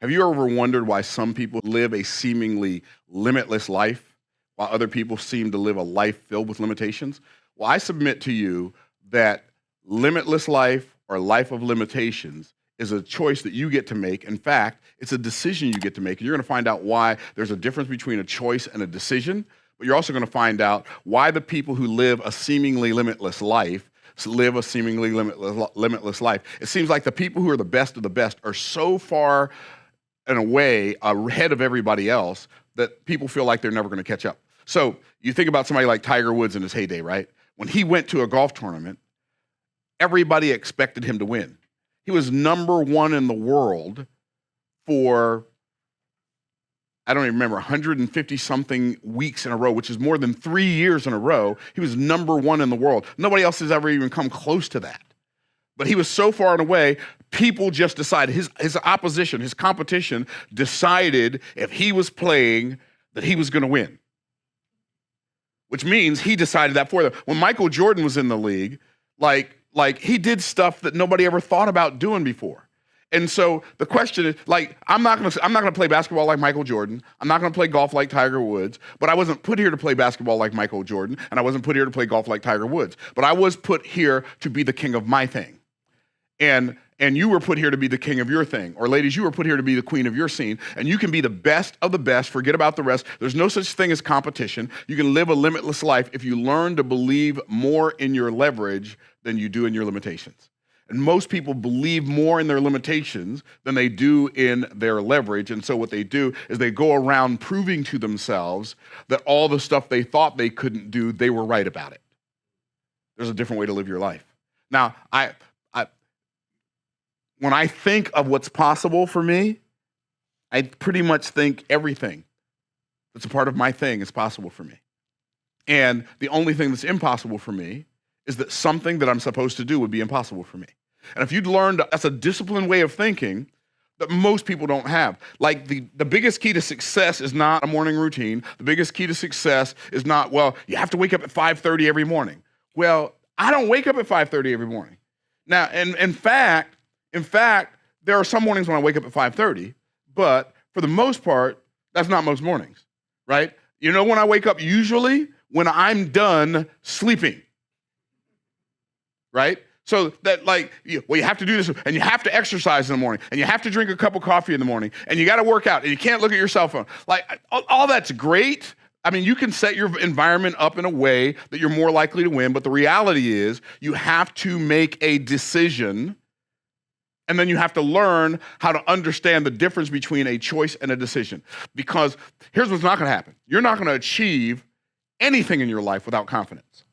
Have you ever wondered why some people live a seemingly limitless life while other people seem to live a life filled with limitations? Well, I submit to you that limitless life or life of limitations is a choice that you get to make. In fact, it's a decision you get to make. And you're going to find out why there's a difference between a choice and a decision. But you're also going to find out why the people who live a seemingly limitless life live a seemingly limitless life. It seems like the people who are the best of the best are so far in a way ahead of everybody else that people feel like they're never going to catch up. So you think about somebody like Tiger Woods in his heyday, right? When he went to a golf tournament, everybody expected him to win. He was number one in the world for, I don't even remember, 150 something weeks in a row, which is more than 3 years in a row. He was number one in the world. Nobody else has ever even come close to that. But he was so far and away, people just decided, his opposition, his competition decided if he was playing that he was going to win. Which means he decided that for them. When Michael Jordan was in the league, like he did stuff that nobody ever thought about doing before. And so the question is, like, I'm not gonna play basketball like Michael Jordan. I'm not gonna play golf like Tiger Woods. But I wasn't put here to play basketball like Michael Jordan, and I wasn't put here to play golf like Tiger Woods. But I was put here to be the king of my thing. And you were put here to be the king of your thing. Or ladies, you were put here to be the queen of your scene. And you can be the best of the best. Forget about the rest. There's no such thing as competition. You can live a limitless life if you learn to believe more in your leverage than you do in your limitations. And most people believe more in their limitations than they do in their leverage. And so what they do is they go around proving to themselves that all the stuff they thought they couldn't do, they were right about it. There's a different way to live your life. Now, when I think of what's possible for me, I pretty much think everything that's a part of my thing is possible for me. And the only thing that's impossible for me is that something that I'm supposed to do would be impossible for me. And if you'd learned, that's a disciplined way of thinking that most people don't have. Like the biggest key to success is not a morning routine. The biggest key to success is not, well, you have to wake up at 5:30 every morning. Well, I don't wake up at 5:30 every morning. Now, and in fact, there are some mornings when I wake up at 5:30, but for the most part, that's not most mornings, right? You know when I wake up? Usually when I'm done sleeping, right? So that you have to do this, and you have to exercise in the morning, and you have to drink a cup of coffee in the morning, and you got to work out, and you can't look at your cell phone. Like, all that's great. I mean, you can set your environment up in a way that you're more likely to win, but the reality is you have to make a decision. And then you have to learn how to understand the difference between a choice and a decision. Because here's what's not going to happen. You're not going to achieve anything in your life without confidence.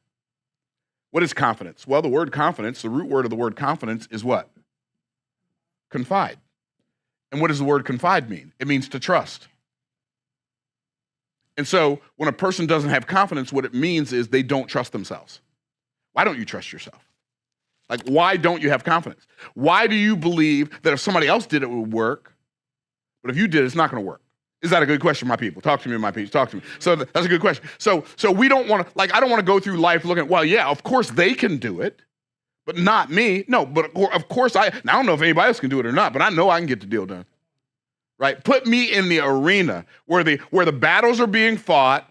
What is confidence? Well, the word confidence, the root word of the word confidence is what? Confide. And what does the word confide mean? It means to trust. And so when a person doesn't have confidence, what it means is they don't trust themselves. Why don't you trust yourself? Like, why don't you have confidence? Why do you believe that if somebody else did it, it would work, but if you did, it's not going to work? Is that a good question, my people? Talk to me, my people. Talk to me. So that's a good question. So we don't want to, I don't want to go through life looking, well, yeah, of course they can do it, but not me. No, but of course I don't know if anybody else can do it or not, but I know I can get the deal done, right? Put me in the arena where the battles are being fought,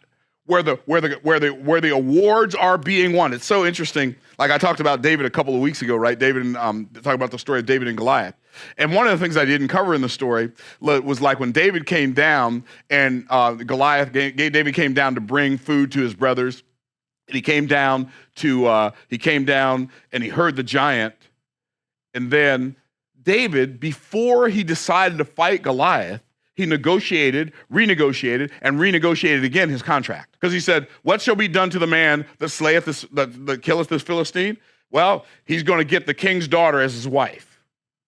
where the awards are being won. It's so interesting. Like I talked about David a couple of weeks ago, right? David and talking about the story of David and Goliath. And one of the things I didn't cover in the story was like when David came down and David came down to bring food to his brothers. And he came down and he heard the giant. And then David, before he decided to fight Goliath, he negotiated, renegotiated, and renegotiated again his contract. Because he said, what shall be done to the man that slayeth that killeth this Philistine? Well, he's going to get the king's daughter as his wife.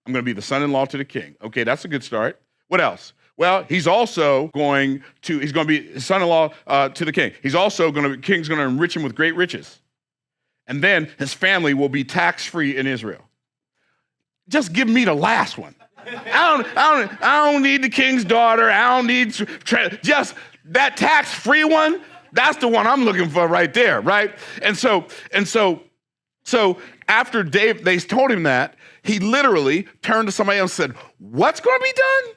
I'm going to be the son-in-law to the king. Okay, that's a good start. What else? Well, he's going to be his son-in-law to the king. He's also king's going to enrich him with great riches. And then his family will be tax-free in Israel. Just give me the last one. I don't need the king's daughter. I don't need just that tax-free one. That's the one I'm looking for right there, right? And so after they told him that, he literally turned to somebody else and said, "What's going to be done?"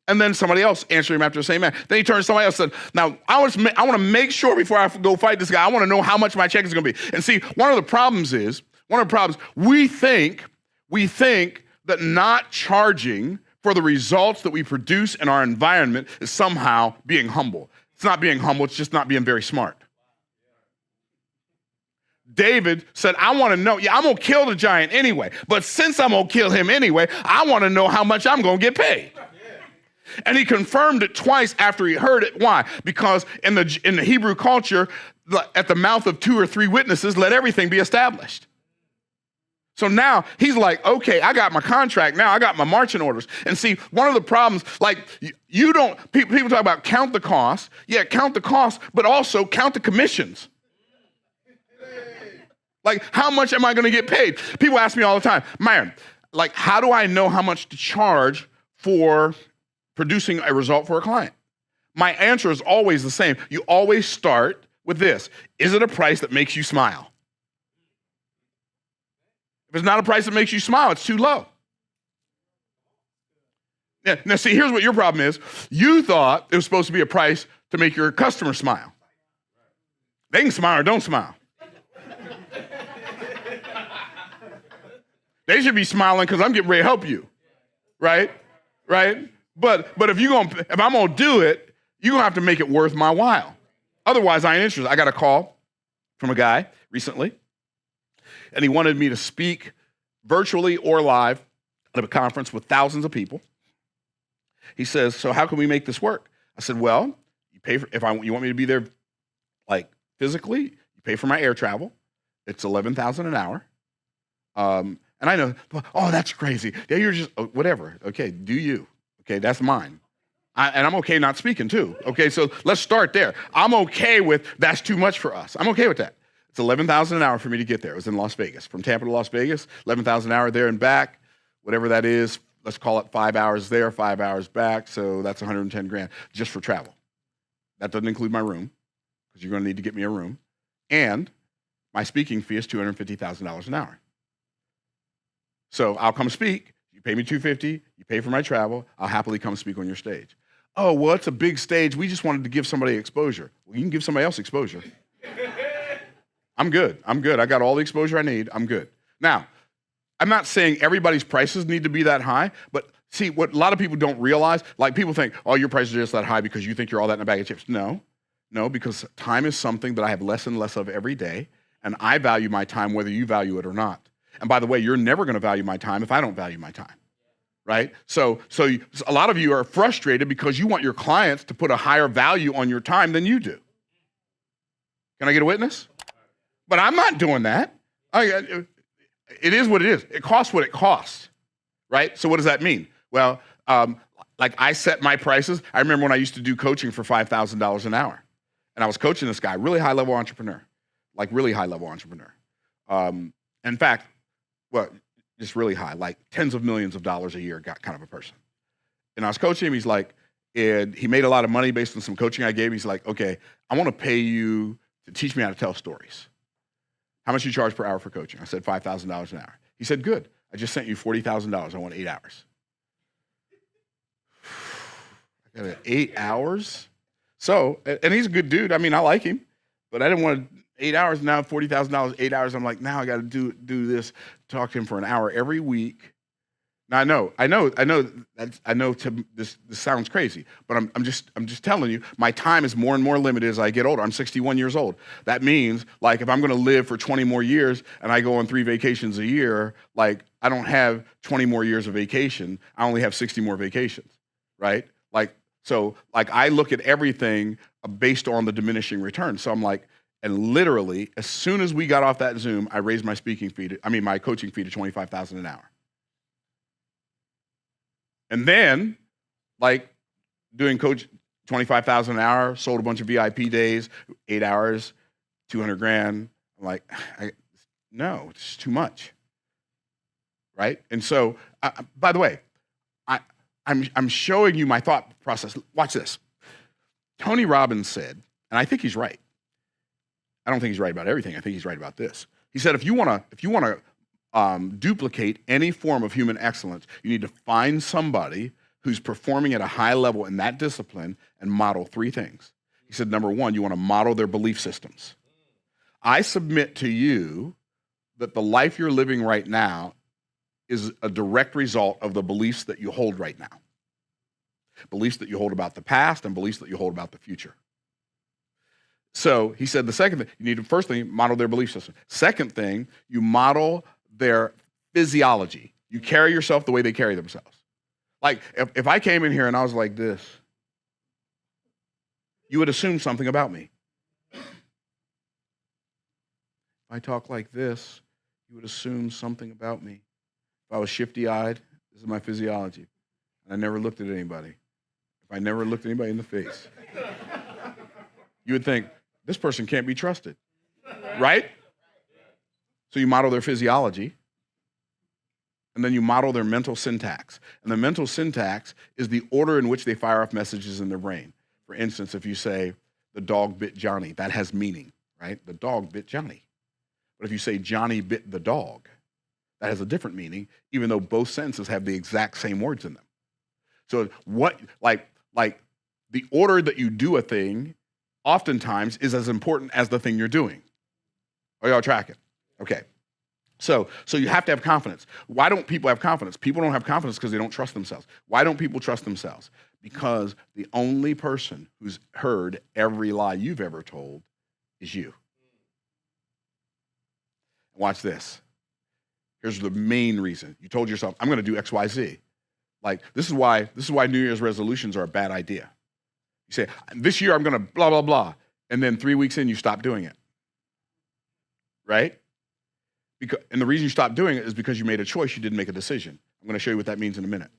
And then somebody else answered him after the same man. Then he turned to somebody else and said, now, I want to make sure before I go fight this guy, I want to know how much my check is going to be. And see, one of the problems, we think that not charging for the results that we produce in our environment is somehow being humble. It's not being humble, it's just not being very smart. David said, I want to know, I'm going to kill the giant anyway, but since I'm going to kill him anyway, I want to know how much I'm going to get paid. And he confirmed it twice after he heard it. Why? Because in the Hebrew culture, at the mouth of 2 or 3 witnesses, let everything be established. So now he's like, okay, I got my contract now. I got my marching orders. And see, one of the problems, like people talk about count the cost. Yeah, count the cost, but also count the commissions. Like, how much am I going to get paid? People ask me all the time, Myron, like, how do I know how much to charge for producing a result for a client? My answer is always the same. You always start with this. Is it a price that makes you smile? If it's not a price that makes you smile, it's too low. Yeah, now see, here's what your problem is. You thought it was supposed to be a price to make your customer smile. They can smile or don't smile. They should be smiling because I'm getting ready to help you, right? Right? But if I'm gonna do it, you're gonna have to make it worth my while. Otherwise, I ain't interested. I got a call from a guy recently, and he wanted me to speak virtually or live at a conference with thousands of people. He says, "So how can we make this work?" I said, "Well, you pay for you want me to be there, like physically. You pay for my air travel. It's $11,000 an hour." And I know, oh, that's crazy. Yeah, you're just whatever. Okay, do you? Okay, that's mine. And I'm okay not speaking too. Okay, so let's start there. I'm okay with that's too much for us. I'm okay with that. It's $11,000 an hour for me to get there. It was in Las Vegas, from Tampa to Las Vegas. $11,000 an hour there and back, whatever that is. Let's call it 5 hours there, 5 hours back. So that's $110,000 just for travel. That doesn't include my room, because you're going to need to get me a room. And my speaking fee is $250,000 an hour. So I'll come speak. You pay me $250. You pay for my travel. I'll happily come speak on your stage. Oh, well, it's a big stage. We just wanted to give somebody exposure. Well, you can give somebody else exposure. I'm good. I got all the exposure I need. I'm good. Now, I'm not saying everybody's prices need to be that high, but see, what a lot of people don't realize, like people think, oh, your prices are just that high because you think you're all that in a bag of chips. No, because time is something that I have less and less of every day, and I value my time whether you value it or not. And by the way, you're never going to value my time if I don't value my time, right? So a lot of you are frustrated because you want your clients to put a higher value on your time than you do. Can I get a witness? But I'm not doing that. It is what it is. It costs what it costs, right? So what does that mean? Well, like I set my prices. I remember when I used to do coaching for $5,000 an hour. And I was coaching this guy, really high-level entrepreneur. In fact, well, just really high, like tens of millions of dollars a year got kind of a person. And I was coaching him. He's like, and he made a lot of money based on some coaching I gave. He's like, okay, I want to pay you to teach me how to tell stories. How much you charge per hour for coaching? I said $5,000 an hour. He said, good. I just sent you $40,000. I want 8 hours. I got 8 hours? So, and he's a good dude. I mean, I like him, but I didn't want 8 hours. Now $40,000, 8 hours. I'm like, now I got to do this, talk to him for an hour every week. Now I know. This sounds crazy, but I'm just telling you, my time is more and more limited as I get older. I'm 61 years old. That means, like, if I'm going to live for 20 more years and I go on 3 vacations a year, like, I don't have 20 more years of vacation. I only have 60 more vacations, right? So I look at everything based on the diminishing return. So I'm like, and literally, as soon as we got off that Zoom, I raised my my coaching fee to $25,000 an hour. And then, like, doing coach $25,000 an hour, sold a bunch of VIP days, 8 hours, $200,000. I'm like, no, it's too much, right? And so, by the way, I'm showing you my thought process. Watch this. Tony Robbins said, and I think he's right. I don't think he's right about everything. I think he's right about this. He said, if you want to duplicate any form of human excellence, you need to find somebody who's performing at a high level in that discipline and model three things. He said, number one, you want to model their belief systems. I submit to you that the life you're living right now is a direct result of the beliefs that you hold right now. Beliefs that you hold about the past and beliefs that you hold about the future. So he said the second thing, you need to first thing, model their belief system. Second thing, you model their physiology. You carry yourself the way they carry themselves. Like if I came in here and I was like this, you would assume something about me. If I talk like this, you would assume something about me. If I was shifty-eyed, this is my physiology. And I never looked at anybody. If I never looked anybody in the face, you would think, this person can't be trusted, right? So you model their physiology, and then you model their mental syntax. And the mental syntax is the order in which they fire off messages in their brain. For instance, if you say, the dog bit Johnny, that has meaning, right? The dog bit Johnny. But if you say, Johnny bit the dog, that has a different meaning, even though both sentences have the exact same words in them. So what, like the order that you do a thing oftentimes is as important as the thing you're doing. Are y'all tracking? Okay. So you have to have confidence. Why don't people have confidence? People don't have confidence because they don't trust themselves. Why don't people trust themselves? Because the only person who's heard every lie you've ever told is you. Watch this. Here's the main reason. You told yourself, I'm going to do X, Y, Z. Like, this is why New Year's resolutions are a bad idea. You say, this year I'm going to blah, blah, blah. And then 3 weeks in, you stop doing it. Right? And the reason you stopped doing it is because you made a choice. You didn't make a decision. I'm going to show you what that means in a minute.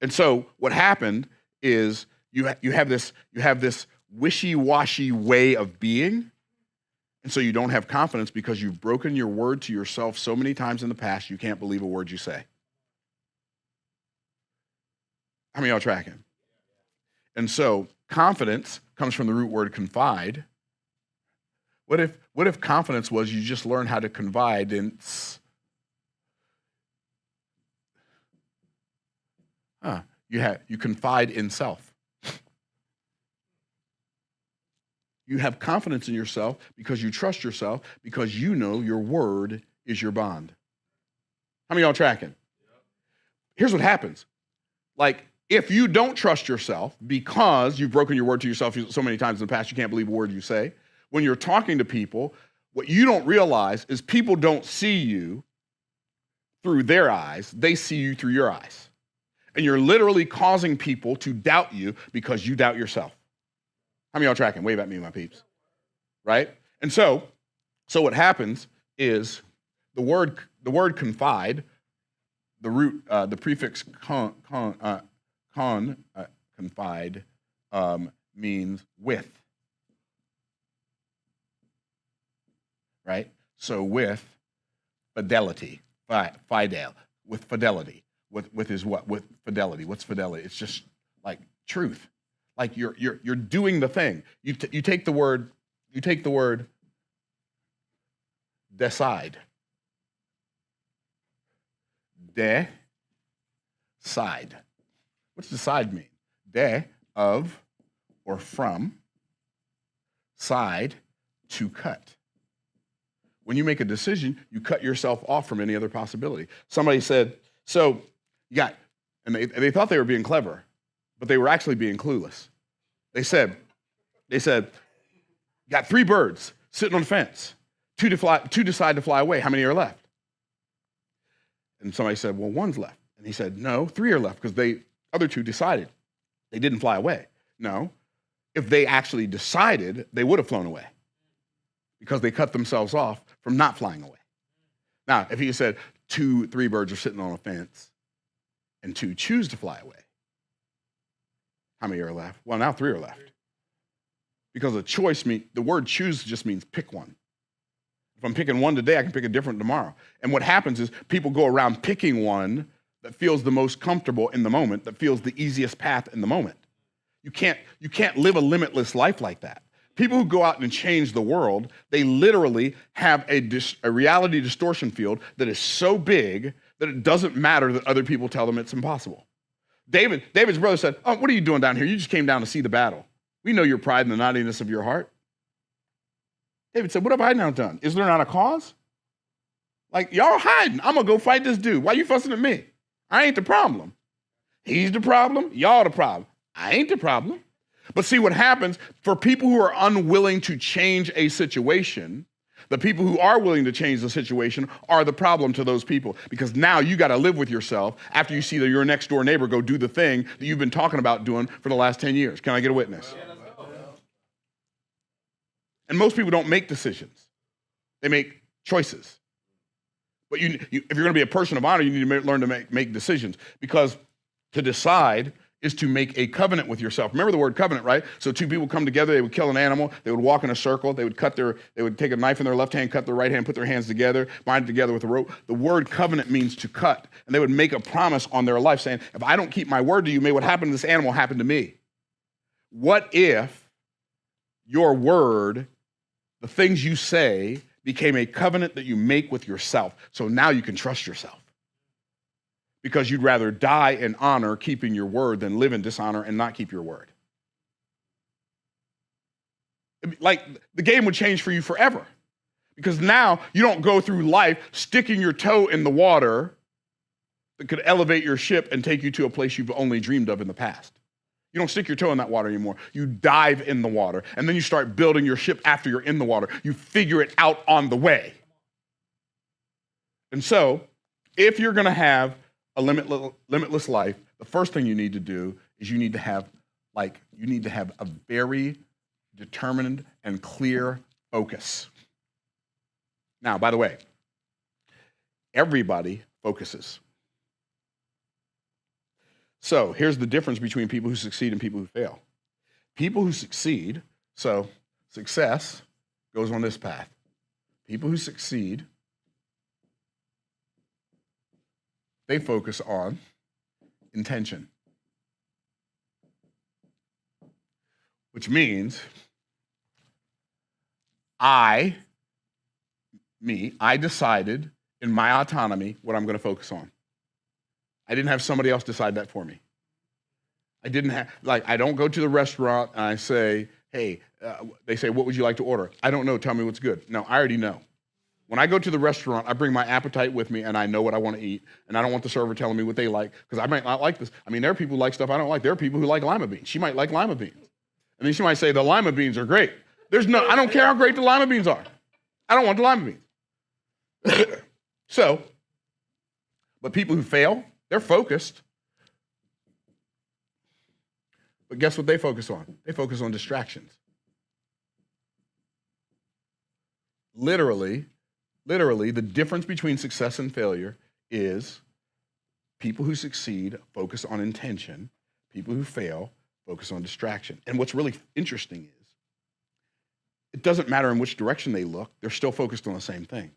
And so what happened is you have this wishy-washy way of being. And so you don't have confidence because you've broken your word to yourself so many times in the past, you can't believe a word you say. How many of y'all tracking? And so confidence comes from the root word confide. What if confidence was you just learn how to confide in you confide in self. You have confidence in yourself because you trust yourself, because you know your word is your bond. How many of y'all tracking? Here's what happens. Like, if you don't trust yourself because you've broken your word to yourself so many times in the past, you can't believe a word you say. When you're talking to people, what you don't realize is people don't see you through their eyes. They see you through your eyes. And you're literally causing people to doubt you because you doubt yourself. How many of y'all tracking? Wave at me, my peeps. Right? And so what happens is the word confide, the root, the prefix confide means with. Right? So with fidelity, fidel, with fidelity. With is what? With fidelity. What's fidelity? It's just like truth. Like you're doing the thing. You take the word decide. Decide. What's decide mean? De, of, or from, side, to cut. When you make a decision, you cut yourself off from any other possibility. Somebody said, so and they thought they were being clever, but they were actually being clueless. They said, got 3 birds sitting on the fence. 2 decide to fly away. How many are left? And somebody said, well, 1's left. And he said, no, 3 are left because the other 2 decided. They didn't fly away. No, if they actually decided, they would have flown away because they cut themselves off from not flying away. Now, if he said 3 birds are sitting on a fence and 2 choose to fly away, how many are left? Well, now 3 are left. Because the word choose just means pick one. If I'm picking one today, I can pick a different tomorrow. And what happens is people go around picking one that feels the most comfortable in the moment, that feels the easiest path in the moment. You can't live a limitless life like that. People who go out and change the world, they literally have a reality distortion field that is so big that it doesn't matter that other people tell them it's impossible. David's brother said, "Oh, what are you doing down here? You just came down to see the battle. We know your pride and the naughtiness of your heart." David said, "What have I now done? Is there not a cause? Like, y'all hiding. I'm going to go fight this dude. Why you fussing at me? I ain't the problem. He's the problem. Y'all the problem. I ain't the problem." But see what happens for people who are unwilling to change a situation, the people who are willing to change the situation are the problem to those people, because now you got to live with yourself after you see that your next door neighbor go do the thing that you've been talking about doing for the last 10 years. Can I get a witness? And most people don't make decisions. They make choices. But if you're going to be a person of honor, you need to learn to make decisions, because to decide is to make a covenant with yourself. Remember the word covenant, right? So two people come together, they would kill an animal, they would walk in a circle, they would take a knife in their left hand, cut their right hand, put their hands together, bind it together with a rope. The word covenant means to cut. And they would make a promise on their life saying, if I don't keep my word to you, may what happened to this animal happen to me. What if your word, the things you say, became a covenant that you make with yourself? So now you can trust yourself, because you'd rather die in honor keeping your word than live in dishonor and not keep your word. Like, the game would change for you forever, because now you don't go through life sticking your toe in the water that could elevate your ship and take you to a place you've only dreamed of in the past. You don't stick your toe in that water anymore. You dive in the water, and then you start building your ship after you're in the water. You figure it out on the way. And so, if you're going to have a limitless life, the first thing you need to do is you need to have a very determined and clear focus. Now, by the way, everybody focuses. So here's the difference between people who succeed and people who fail. People who succeed, so success goes on this path. People who succeed, they focus on intention, which means I decided in my autonomy what I'm going to focus on. I didn't have somebody else decide that for me. I don't go to the restaurant and I say, hey, they say, what would you like to order? I don't know, tell me what's good. No, I already know. When I go to the restaurant, I bring my appetite with me and I know what I want to eat, and I don't want the server telling me what they like, because I might not like this. I mean, there are people who like stuff I don't like. There are people who like lima beans. She might like lima beans. And then she might say, the lima beans are great. I don't care how great the lima beans are. I don't want the lima beans. But people who fail, they're focused. But guess what they focus on? They focus on distractions. Literally, the difference between success and failure is people who succeed focus on intention. People who fail focus on distraction. And what's really interesting is it doesn't matter in which direction they look, they're still focused on the same thing.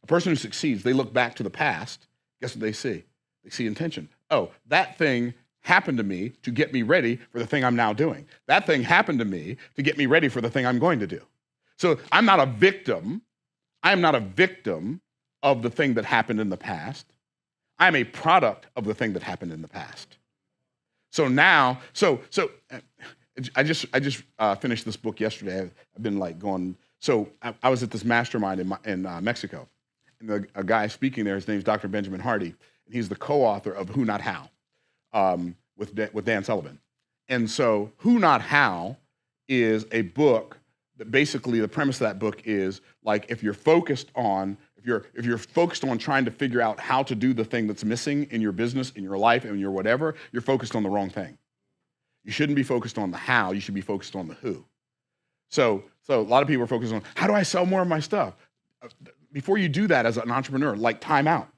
A person who succeeds, they look back to the past. Guess what they see? They see intention. Oh, that thing happened to me to get me ready for the thing I'm now doing. That thing happened to me to get me ready for the thing I'm going to do. So I'm not a victim. I am not a victim of the thing that happened in the past. I'm a product of the thing that happened in the past. So now, I just finished this book yesterday. I've been going. So I was at this mastermind in Mexico, and a guy speaking there, his name's Dr. Benjamin Hardy, and he's the co-author of Who Not How with Dan Sullivan. And so Who Not How is a book that basically the premise of that book is if you're focused on trying to figure out how to do the thing that's missing in your business, in your life, and your whatever, you're focused on the wrong thing. You shouldn't be focused on the how, you should be focused on the who. So a lot of people are focused on, how do I sell more of my stuff? Before you do that as an entrepreneur, time out.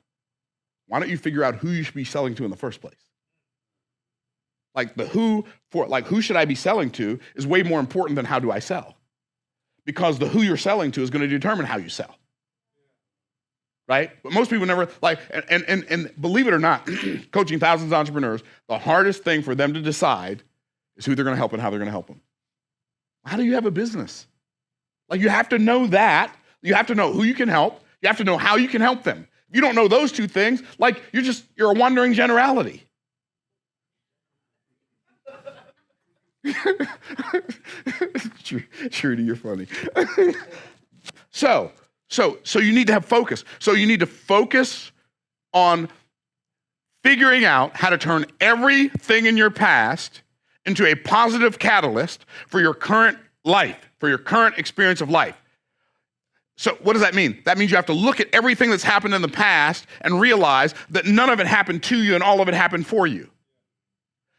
Why don't you figure out who you should be selling to in the first place? Who should I be selling to is way more important than how do I sell. Because the who you're selling to is going to determine how you sell. Right? But most people never, and believe it or not, coaching thousands of entrepreneurs, the hardest thing for them to decide is who they're going to help and how they're going to help them. How do you have a business? You have to know that. You have to know who you can help. You have to know how you can help them. If you don't know those two things, you're a wandering generality. Trudy, you're funny. So you need to have focus. So you need to focus on figuring out how to turn everything in your past into a positive catalyst for your current life, for your current experience of life. So what does that mean? That means you have to look at everything that's happened in the past and realize that none of it happened to you and all of it happened for you.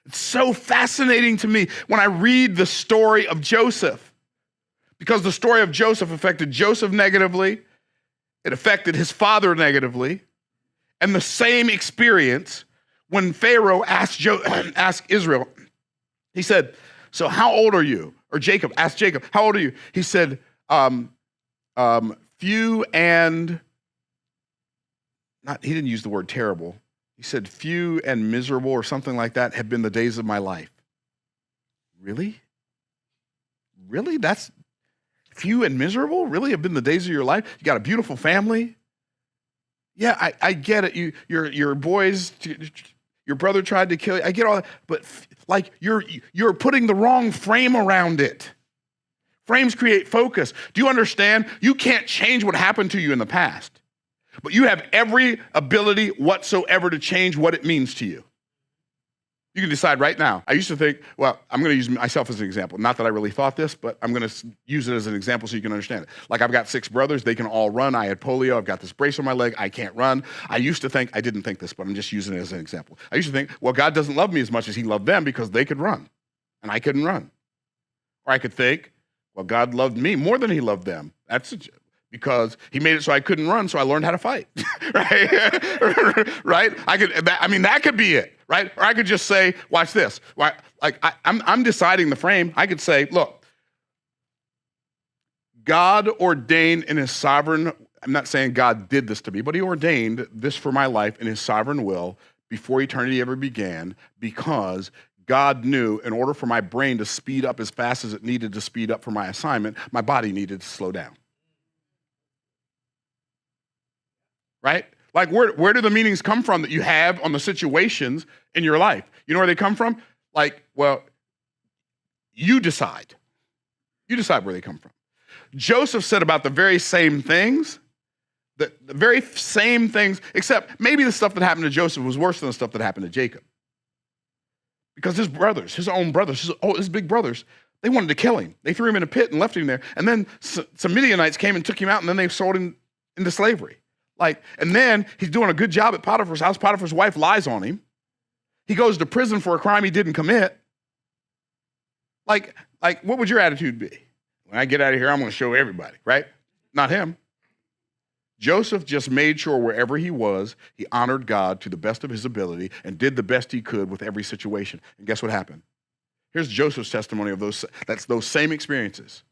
It's so fascinating to me when I read the story of Joseph, because the story of Joseph affected Joseph negatively, it affected his father negatively, and the same experience when Pharaoh asked Israel, he said, so how old are you? Or Jacob asked Jacob, how old are you? He said, few and, he didn't use the word terrible. He said, few and miserable or something like that have been the days of my life. Really? Really? That's few and miserable? Really have been the days of your life? You got a beautiful family? Yeah, I get it. Your boys, your brother tried to kill you. I get all that. But like you're putting the wrong frame around it. Frames create focus. Do you understand? You can't change what happened to you in the past, but you have every ability whatsoever to change what it means to you. You can decide right now. I used to think, well, I'm going to use myself as an example. Not that I really thought this, but I'm going to use it as an example so you can understand it. Like I've got 6 brothers. They can all run. I had polio. I've got this brace on my leg. I can't run. I used to think, I didn't think this, but I'm just using it as an example. I used to think, well, God doesn't love me as much as he loved them because they could run and I couldn't run. Or I could think, well, God loved me more than he loved them. Because he made it so I couldn't run, so I learned how to fight, right? Right? That could be it, right? Or I could just say, watch this. I'm deciding the frame. I could say, look, God ordained in his sovereign, I'm not saying God did this to me, but he ordained this for my life in his sovereign will before eternity ever began, because God knew in order for my brain to speed up as fast as it needed to speed up for my assignment, my body needed to slow down. Right? Like where do the meanings come from that you have on the situations in your life? You know where they come from? Like, well, you decide. You decide where they come from. Joseph said about the very same things, the very same things, except maybe the stuff that happened to Joseph was worse than the stuff that happened to Jacob. Because his brothers, his own brothers, his big brothers, they wanted to kill him. They threw him in a pit and left him there. And then some Midianites came and took him out, and then they sold him into slavery. And then he's doing a good job at Potiphar's house. Potiphar's wife lies on him. He goes to prison for a crime he didn't commit. Like, what would your attitude be? When I get out of here, I'm going to show everybody, right? Not him. Joseph just made sure wherever he was, he honored God to the best of his ability and did the best he could with every situation. And guess what happened? Here's Joseph's testimony of those same experiences.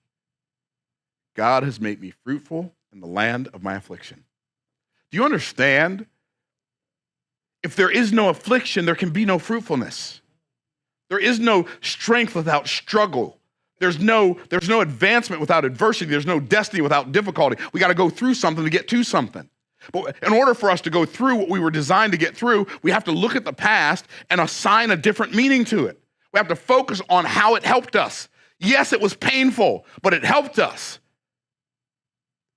God has made me fruitful in the land of my affliction. Do you understand? If there is no affliction, there can be no fruitfulness. There is no strength without struggle. There's no advancement without adversity. There's no destiny without difficulty. We got to go through something to get to something. But in order for us to go through what we were designed to get through, we have to look at the past and assign a different meaning to it. We have to focus on how it helped us. Yes, it was painful, but it helped us.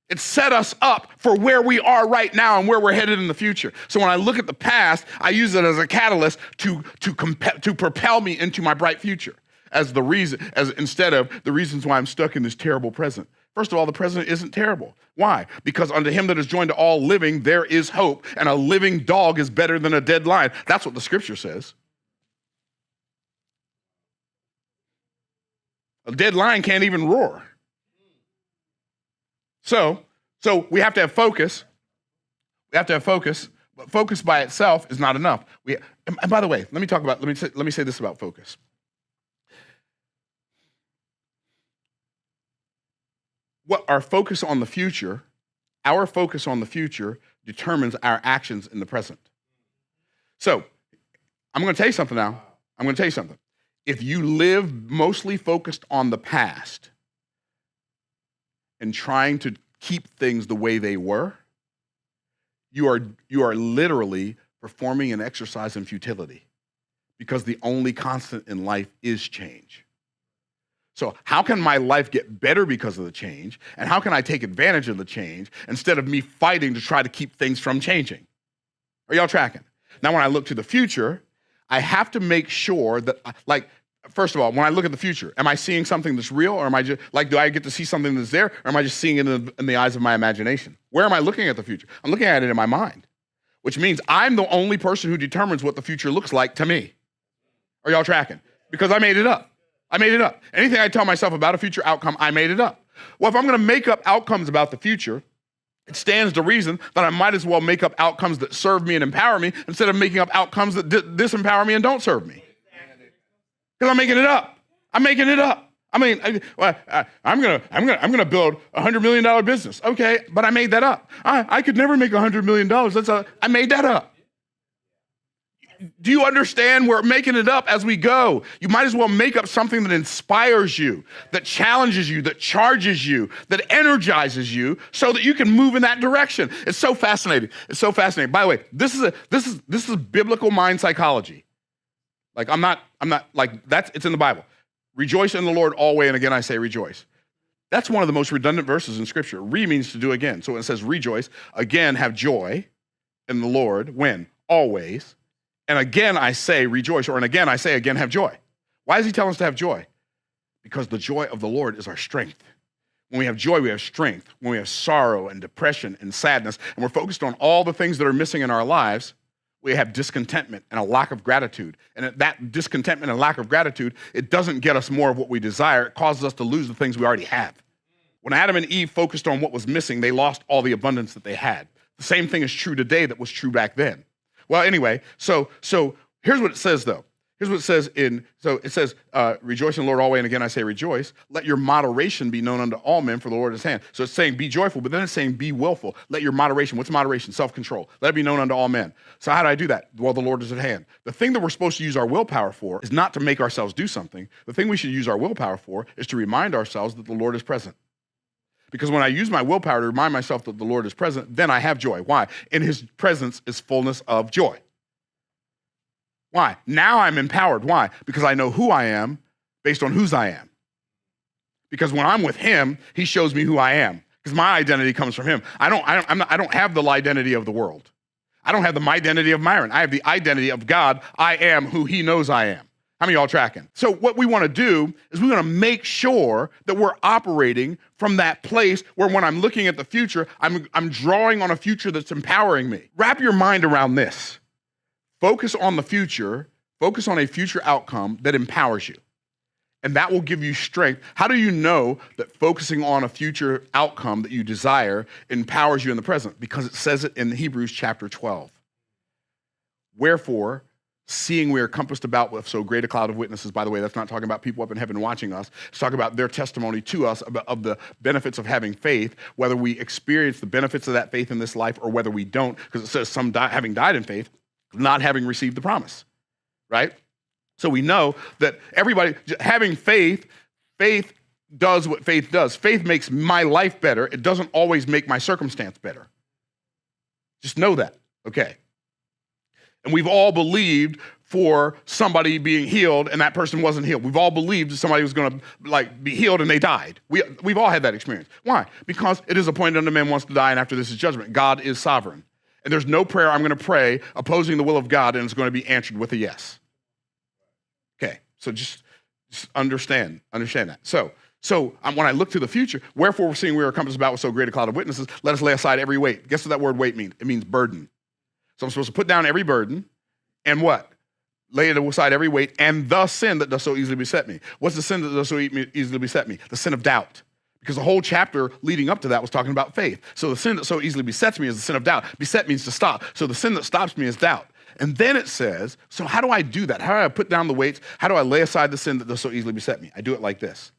It set us up for where we are right now and where we're headed in the future. So when I look at the past, I use it as a catalyst to propel me into my bright future instead of the reasons why I'm stuck in this terrible present. First of all, the present isn't terrible. Why? Because unto him that is joined to all living, there is hope, and a living dog is better than a dead lion. That's what the scripture says. A dead lion can't even roar. So we have to have focus. We have to have focus, but focus by itself is not enough. And by the way, let me say this about focus. Our focus on the future determines our actions in the present. So I'm going to tell you something now. If you live mostly focused on the past and trying to keep things the way they were, you are literally performing an exercise in futility, because the only constant in life is change. So how can my life get better because of the change? And how can I take advantage of the change instead of me fighting to try to keep things from changing? Are y'all tracking? Now, when I look to the future, I have to make sure that, like, first of all, when I look at the future, am I seeing something that's real, or am I just, like, do I get to see something that's there, or am I just seeing it in the eyes of my imagination? Where am I looking at the future? I'm looking at it in my mind, which means I'm the only person who determines what the future looks like to me. Are y'all tracking? Because I made it up. I made it up. Anything I tell myself about a future outcome, I made it up. Well, if I'm going to make up outcomes about the future, it stands to reason that I might as well make up outcomes that serve me and empower me instead of making up outcomes that disempower me and don't serve me. Because I'm making it up. I'm making it up. I mean, I'm gonna build a $100 million business. Okay, but I made that up. I could never make $100 million. I made that up. Do you understand? We're making it up as we go. You might as well make up something that inspires you, that challenges you, that charges you, that energizes you so that you can move in that direction. It's so fascinating. It's so fascinating. By the way, this is biblical mind psychology. Like I'm not like it's in the Bible. Rejoice in the Lord always, and again I say rejoice. That's one of the most redundant verses in Scripture. Means to do again. So when it says rejoice, again have joy in the Lord. When? Always. And again, I say rejoice, and again, I say again, have joy. Why is he telling us to have joy? Because the joy of the Lord is our strength. When we have joy, we have strength. When we have sorrow and depression and sadness, and we're focused on all the things that are missing in our lives, we have discontentment and a lack of gratitude. And that discontentment and lack of gratitude, it doesn't get us more of what we desire. It causes us to lose the things we already have. When Adam and Eve focused on what was missing, they lost all the abundance that they had. The same thing is true today that was true back then. Well, anyway, so here's what it says, though. Here's what it says rejoice in the Lord always, and again I say rejoice. Let your moderation be known unto all men, for the Lord is at hand. So it's saying be joyful, but then it's saying be willful. Let your moderation, what's moderation? Self-control. Let it be known unto all men. So how do I do that? Well, the Lord is at hand. The thing that we're supposed to use our willpower for is not to make ourselves do something. The thing we should use our willpower for is to remind ourselves that the Lord is present. Because when I use my willpower to remind myself that the Lord is present, then I have joy. Why? In his presence is fullness of joy. Why? Now I'm empowered. Why? Because I know who I am based on whose I am. Because when I'm with him, he shows me who I am. Because my identity comes from him. I don't have the identity of the world. I don't have the identity of Myron. I have the identity of God. I am who he knows I am. How many of y'all tracking? So what we want to do is we want to make sure that we're operating from that place where when I'm looking at the future, I'm drawing on a future that's empowering me. Wrap your mind around this. Focus on the future. Focus on a future outcome that empowers you. And that will give you strength. How do you know that focusing on a future outcome that you desire empowers you in the present? Because it says it in Hebrews chapter 12. Wherefore, seeing we are compassed about with so great a cloud of witnesses. By the way, that's not talking about people up in heaven watching us. It's talking about their testimony to us of the benefits of having faith, whether we experience the benefits of that faith in this life or whether we don't, because it says some having died in faith, not having received the promise, right? So we know that everybody, having faith does what faith does. Faith makes my life better. It doesn't always make my circumstance better. Just know that, okay? And we've all believed for somebody being healed and that person wasn't healed. We've all believed that somebody was going to be healed and they died. We've all had that experience. Why? Because it is appointed unto man once to die, and after this is judgment. God is sovereign. And there's no prayer I'm going to pray opposing the will of God and it's going to be answered with a yes. Okay, so just understand that. So when I look to the future, wherefore we're seeing we are compassed about with so great a cloud of witnesses, let us lay aside every weight. Guess what that word weight means? It means burden. So I'm supposed to put down every burden and what? Lay it aside every weight and the sin that does so easily beset me. What's the sin that does so easily beset me? The sin of doubt. Because the whole chapter leading up to that was talking about faith. So the sin that so easily besets me is the sin of doubt. Beset means to stop. So the sin that stops me is doubt. And then it says, so how do I do that? How do I put down the weights? How do I lay aside the sin that does so easily beset me? I do it like this.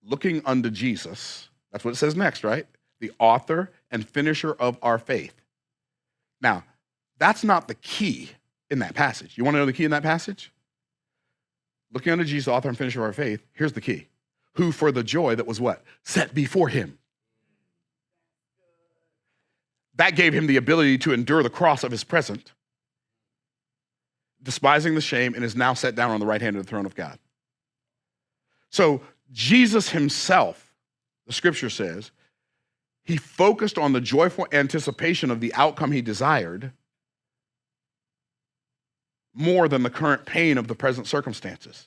Looking unto Jesus, that's what it says next, right? The author and finisher of our faith. Now, that's not the key in that passage. You want to know the key in that passage? Looking unto Jesus, the author and finisher of our faith, here's the key. Who for the joy that was what? Set before him. That gave him the ability to endure the cross of his present, despising the shame, and is now set down on the right hand of the throne of God. So Jesus himself, the scripture says, he focused on the joyful anticipation of the outcome he desired more than the current pain of the present circumstances.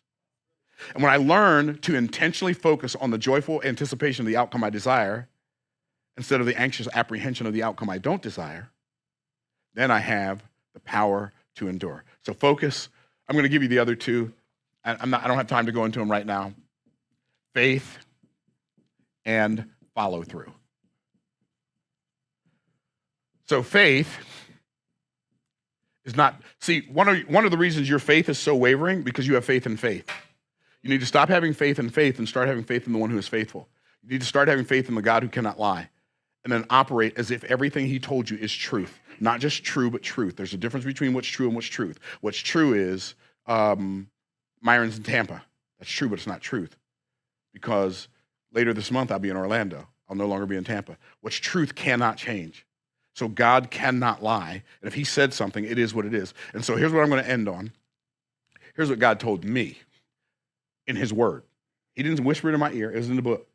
And when I learn to intentionally focus on the joyful anticipation of the outcome I desire, instead of the anxious apprehension of the outcome I don't desire, then I have the power to endure. So focus. I'm going to give you the other two. I don't have time to go into them right now. Faith and follow through. So faith is not, see, one of the reasons your faith is so wavering, because you have faith in faith. You need to stop having faith in faith and start having faith in the one who is faithful. You need to start having faith in the God who cannot lie, and then operate as if everything he told you is truth. Not just true, but truth. There's a difference between what's true and what's truth. What's true is Myron's in Tampa. That's true, but it's not truth. Because later this month, I'll be in Orlando. I'll no longer be in Tampa. What's truth cannot change. So God cannot lie. And if he said something, it is what it is. And so here's what I'm going to end on. Here's what God told me in his word. He didn't whisper it in my ear. It was in the book.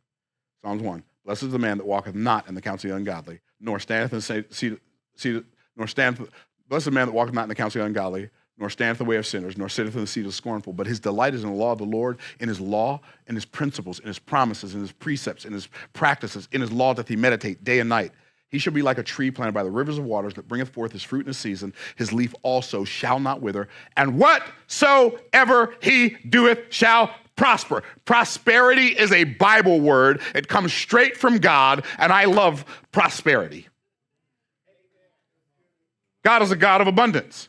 Psalms 1. Blessed is the man that walketh not in the counsel of the ungodly, nor standeth in the blessed is the man that walketh not in the counsel of the ungodly, nor standeth in the way of sinners, nor sitteth in the seat of the scornful. But his delight is in the law of the Lord, in his law, in his principles, in his promises, in his precepts, in his practices, in his law doth he meditate day and night. He shall be like a tree planted by the rivers of waters that bringeth forth his fruit in his season. His leaf also shall not wither. And whatsoever he doeth shall prosper. Prosperity is a Bible word. It comes straight from God, and I love prosperity. God is a God of abundance.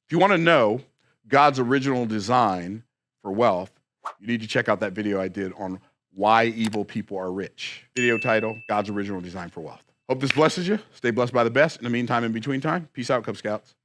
If you want to know God's original design for wealth, you need to check out that video I did on why evil people are rich. Video title, God's original design for wealth. Hope this blesses you. Stay blessed by the best. In the meantime, in between time, peace out, Cub Scouts.